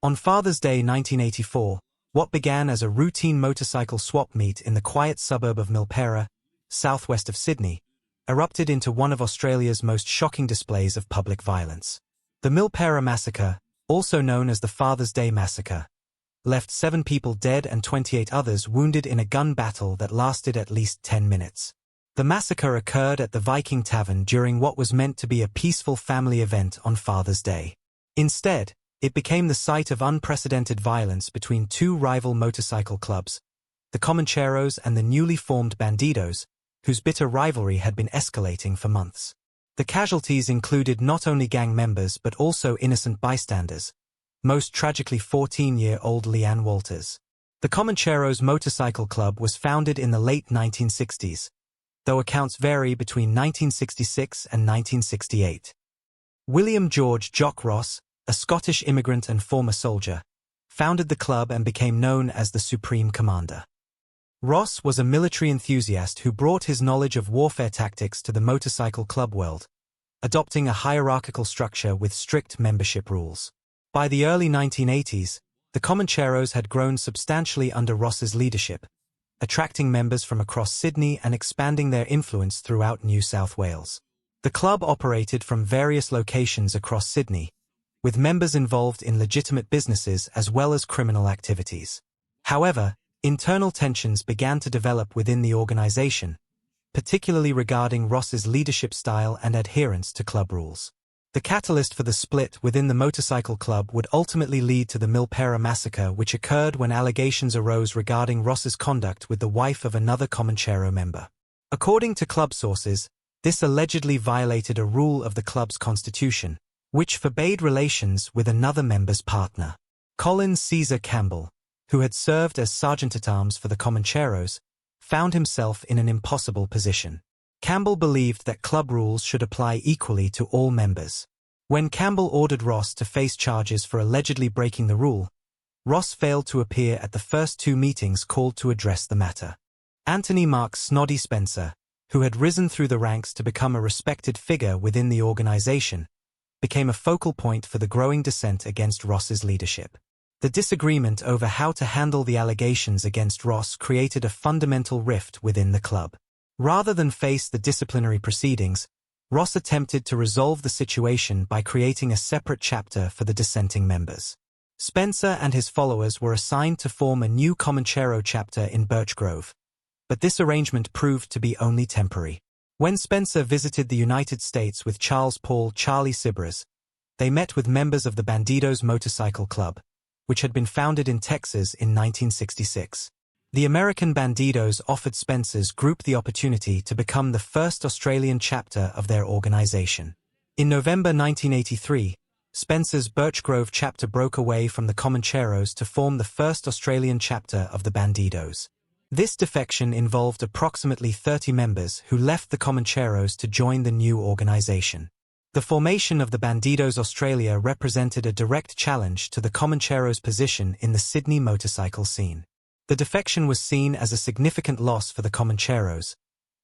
On Father's Day 1984, what began as a routine motorcycle swap meet in the quiet suburb of Milperra, southwest of Sydney, erupted into one of Australia's most shocking displays of public violence. The Milperra Massacre, also known as the Father's Day Massacre, left 7 people dead and 28 others wounded in a gun battle that lasted at least 10 minutes. The massacre occurred at the Viking Tavern during what was meant to be a peaceful family event on Father's Day. Instead, it became the site of unprecedented violence between 2 rival motorcycle clubs, the Comancheros and the newly formed Bandidos, whose bitter rivalry had been escalating for months. The casualties included not only gang members but also innocent bystanders, most tragically 14-year-old Leanne Walters. The Comancheros Motorcycle Club was founded in the late 1960s, though accounts vary between 1966 and 1968. William George "Jock" Ross, a Scottish immigrant and former soldier, founded the club and became known as the Supreme Commander. Ross was a military enthusiast who brought his knowledge of warfare tactics to the motorcycle club world, adopting a hierarchical structure with strict membership rules. By the early 1980s, the Comancheros had grown substantially under Ross's leadership, attracting members from across Sydney and expanding their influence throughout New South Wales. The club operated from various locations across Sydney, with members involved in legitimate businesses as well as criminal activities. However, internal tensions began to develop within the organisation, particularly regarding Ross's leadership style and adherence to club rules. The catalyst for the split within the motorcycle club would ultimately lead to the Milperra Massacre, which occurred when allegations arose regarding Ross's conduct with the wife of another Comanchero member. According to club sources, this allegedly violated a rule of the club's constitution, which forbade relations with another member's partner. Colin Caesar Campbell, who had served as sergeant-at-arms for the Comancheros, found himself in an impossible position. Campbell believed that club rules should apply equally to all members. When Campbell ordered Ross to face charges for allegedly breaking the rule, Ross failed to appear at the first 2 meetings called to address the matter. Anthony Mark "Snoddy" Spencer, who had risen through the ranks to become a respected figure within the organisation, became a focal point for the growing dissent against Ross's leadership. The disagreement over how to handle the allegations against Ross created a fundamental rift within the club. Rather than face the disciplinary proceedings, Ross attempted to resolve the situation by creating a separate chapter for the dissenting members. Spencer and his followers were assigned to form a new Comanchero chapter in Birchgrove, but this arrangement proved to be only temporary. When Spencer visited the United States with Charles Paul "Charlie" Sibras, they met with members of the Bandidos Motorcycle Club, which had been founded in Texas in 1966. The American Bandidos offered Spencer's group the opportunity to become the first Australian chapter of their organisation. In November 1983, Spencer's Birchgrove chapter broke away from the Comancheros to form the first Australian chapter of the Bandidos. This defection involved approximately 30 members who left the Comancheros to join the new organisation. The formation of the Bandidos Australia represented a direct challenge to the Comancheros' position in the Sydney motorcycle scene. The defection was seen as a significant loss for the Comancheros,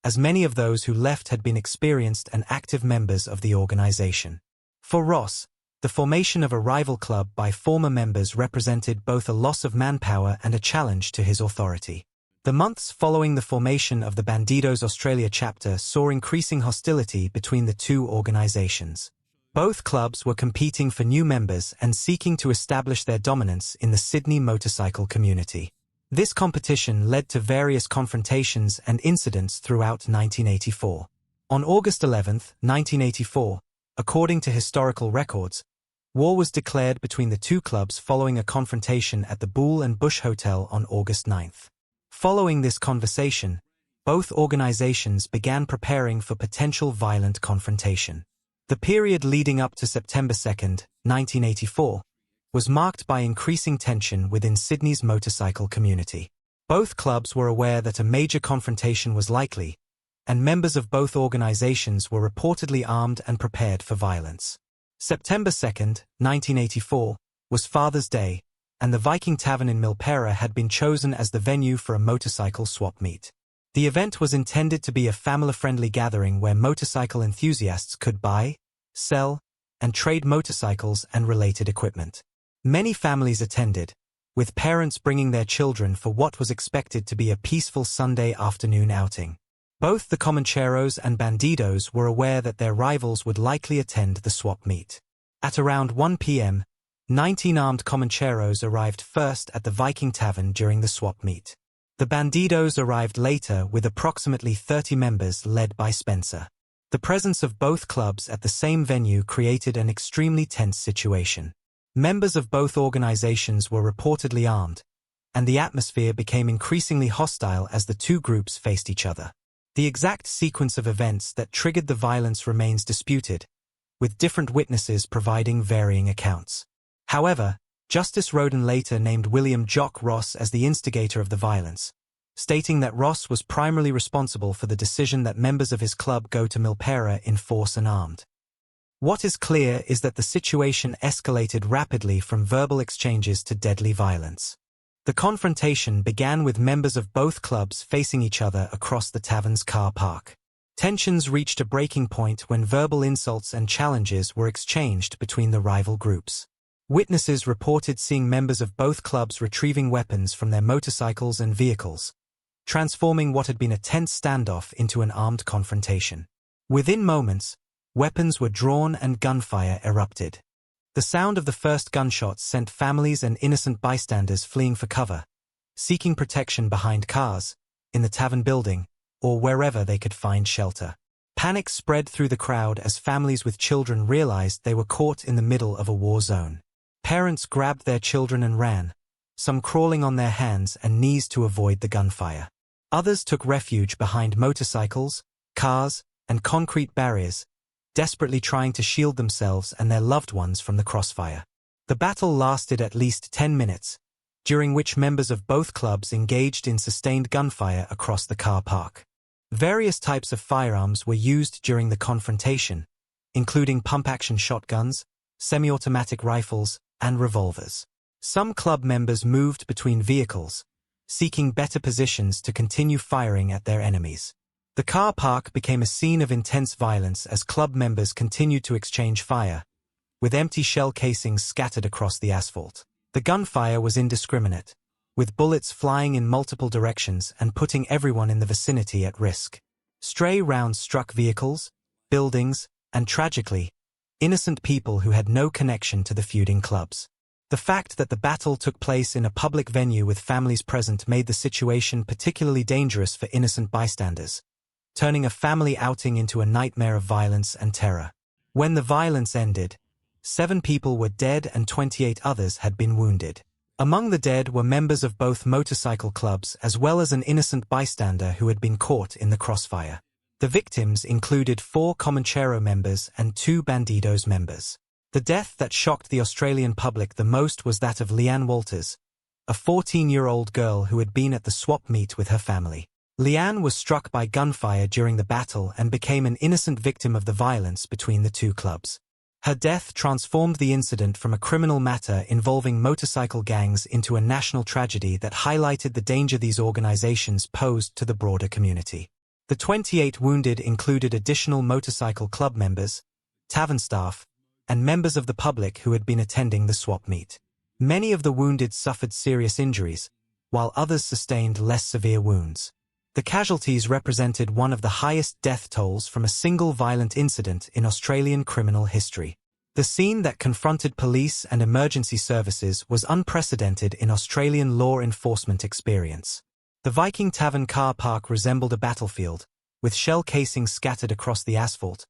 as many of those who left had been experienced and active members of the organisation. For Ross, the formation of a rival club by former members represented both a loss of manpower and a challenge to his authority. The months following the formation of the Bandidos Australia chapter saw increasing hostility between the 2 organisations. Both clubs were competing for new members and seeking to establish their dominance in the Sydney motorcycle community. This competition led to various confrontations and incidents throughout 1984. On August 11, 1984, according to historical records, war was declared between the 2 clubs following a confrontation at the Bull and Bush Hotel on August 9. Following this conversation, both organizations began preparing for potential violent confrontation. The period leading up to September 2, 1984, was marked by increasing tension within Sydney's motorcycle community. Both clubs were aware that a major confrontation was likely, and members of both organizations were reportedly armed and prepared for violence. September 2, 1984, was Father's Day, and the Viking Tavern in Milperra had been chosen as the venue for a motorcycle swap meet. The event was intended to be a family-friendly gathering where motorcycle enthusiasts could buy, sell, and trade motorcycles and related equipment. Many families attended, with parents bringing their children for what was expected to be a peaceful Sunday afternoon outing. Both the Comancheros and Bandidos were aware that their rivals would likely attend the swap meet. At around 1 p.m., 19 armed Comancheros arrived first at the Viking Tavern during the swap meet. The Bandidos arrived later with approximately 30 members led by Spencer. The presence of both clubs at the same venue created an extremely tense situation. Members of both organizations were reportedly armed, and the atmosphere became increasingly hostile as the two groups faced each other. The exact sequence of events that triggered the violence remains disputed, with different witnesses providing varying accounts. However, Justice Roden later named William "Jock" Ross as the instigator of the violence, stating that Ross was primarily responsible for the decision that members of his club go to Milperra in force and armed. What is clear is that the situation escalated rapidly from verbal exchanges to deadly violence. The confrontation began with members of both clubs facing each other across the tavern's car park. Tensions reached a breaking point when verbal insults and challenges were exchanged between the rival groups. Witnesses reported seeing members of both clubs retrieving weapons from their motorcycles and vehicles, transforming what had been a tense standoff into an armed confrontation. Within moments, weapons were drawn and gunfire erupted. The sound of the first gunshots sent families and innocent bystanders fleeing for cover, seeking protection behind cars, in the tavern building, or wherever they could find shelter. Panic spread through the crowd as families with children realized they were caught in the middle of a war zone. Parents grabbed their children and ran, some crawling on their hands and knees to avoid the gunfire. Others took refuge behind motorcycles, cars, and concrete barriers, desperately trying to shield themselves and their loved ones from the crossfire. The battle lasted at least 10 minutes, during which members of both clubs engaged in sustained gunfire across the car park. Various types of firearms were used during the confrontation, including pump-action shotguns, semi-automatic rifles, and revolvers. Some club members moved between vehicles, seeking better positions to continue firing at their enemies. The car park became a scene of intense violence as club members continued to exchange fire, with empty shell casings scattered across the asphalt. The gunfire was indiscriminate, with bullets flying in multiple directions and putting everyone in the vicinity at risk. Stray rounds struck vehicles, buildings, and tragically, innocent people who had no connection to the feuding clubs. The fact that the battle took place in a public venue with families present made the situation particularly dangerous for innocent bystanders, turning a family outing into a nightmare of violence and terror. When the violence ended, 7 people were dead and 28 others had been wounded. Among the dead were members of both motorcycle clubs as well as an innocent bystander who had been caught in the crossfire. The victims included 4 Comanchero members and 2 Bandidos members. The death that shocked the Australian public the most was that of Leanne Walters, a 14-year-old girl who had been at the swap meet with her family. Leanne was struck by gunfire during the battle and became an innocent victim of the violence between the two clubs. Her death transformed the incident from a criminal matter involving motorcycle gangs into a national tragedy that highlighted the danger these organizations posed to the broader community. The 28 wounded included additional motorcycle club members, tavern staff, and members of the public who had been attending the swap meet. Many of the wounded suffered serious injuries, while others sustained less severe wounds. The casualties represented one of the highest death tolls from a single violent incident in Australian criminal history. The scene that confronted police and emergency services was unprecedented in Australian law enforcement experience. The Viking Tavern car park resembled a battlefield, with shell casings scattered across the asphalt,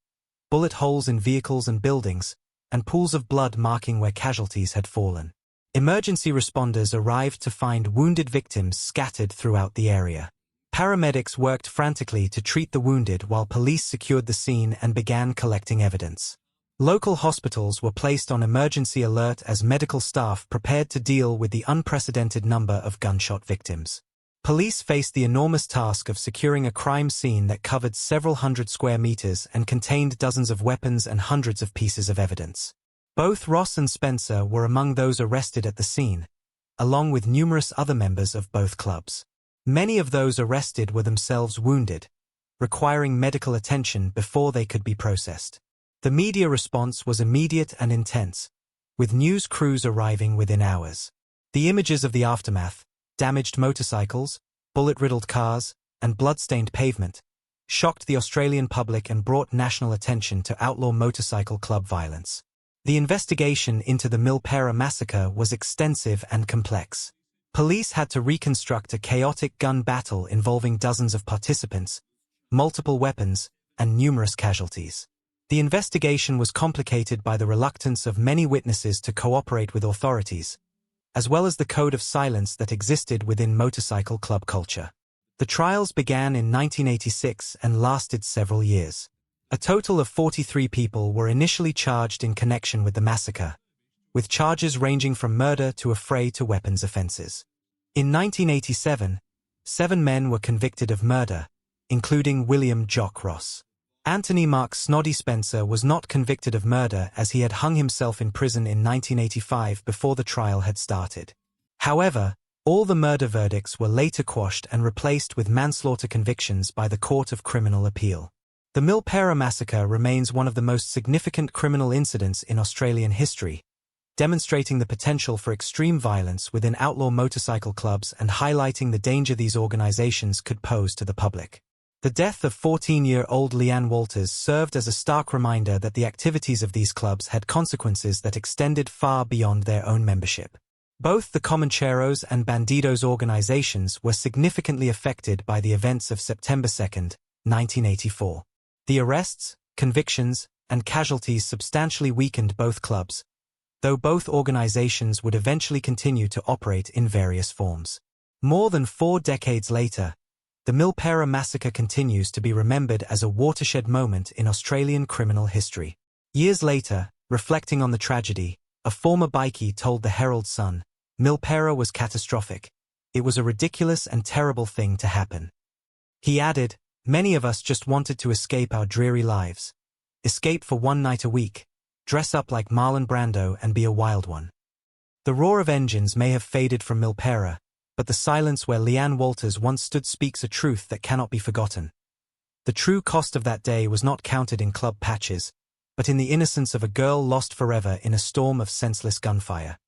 bullet holes in vehicles and buildings, and pools of blood marking where casualties had fallen. Emergency responders arrived to find wounded victims scattered throughout the area. Paramedics worked frantically to treat the wounded while police secured the scene and began collecting evidence. Local hospitals were placed on emergency alert as medical staff prepared to deal with the unprecedented number of gunshot victims. Police faced the enormous task of securing a crime scene that covered several hundred square meters and contained dozens of weapons and hundreds of pieces of evidence. Both Ross and Spencer were among those arrested at the scene, along with numerous other members of both clubs. Many of those arrested were themselves wounded, requiring medical attention before they could be processed. The media response was immediate and intense, with news crews arriving within hours. The images of the aftermath, damaged motorcycles, bullet-riddled cars, and blood-stained pavement, shocked the Australian public and brought national attention to outlaw motorcycle club violence. The investigation into the Milperra Massacre was extensive and complex. Police had to reconstruct a chaotic gun battle involving dozens of participants, multiple weapons, and numerous casualties. The investigation was complicated by the reluctance of many witnesses to cooperate with authorities, as well as the code of silence that existed within motorcycle club culture. The trials began in 1986 and lasted several years. A total of 43 people were initially charged in connection with the massacre, with charges ranging from murder to affray to weapons offenses. In 1987, 7 men were convicted of murder, including William Jock Ross. Anthony Mark Snoddy Spencer was not convicted of murder as he had hung himself in prison in 1985 before the trial had started. However, all the murder verdicts were later quashed and replaced with manslaughter convictions by the Court of Criminal Appeal. The Milperra Massacre remains one of the most significant criminal incidents in Australian history, demonstrating the potential for extreme violence within outlaw motorcycle clubs and highlighting the danger these organizations could pose to the public. The death of 14-year-old Leanne Walters served as a stark reminder that the activities of these clubs had consequences that extended far beyond their own membership. Both the Comancheros and Bandidos organizations were significantly affected by the events of September 2, 1984. The arrests, convictions, and casualties substantially weakened both clubs, though both organizations would eventually continue to operate in various forms. More than 4 decades later, the Milperra Massacre continues to be remembered as a watershed moment in Australian criminal history. Years later, reflecting on the tragedy, a former bikie told the Herald Sun, "Milperra was catastrophic. It was a ridiculous and terrible thing to happen." He added, "Many of us just wanted to escape our dreary lives. Escape for one night a week, dress up like Marlon Brando and be a wild one." The roar of engines may have faded from Milperra, but the silence where Leanne Walters once stood speaks a truth that cannot be forgotten. The true cost of that day was not counted in club patches, but in the innocence of a girl lost forever in a storm of senseless gunfire.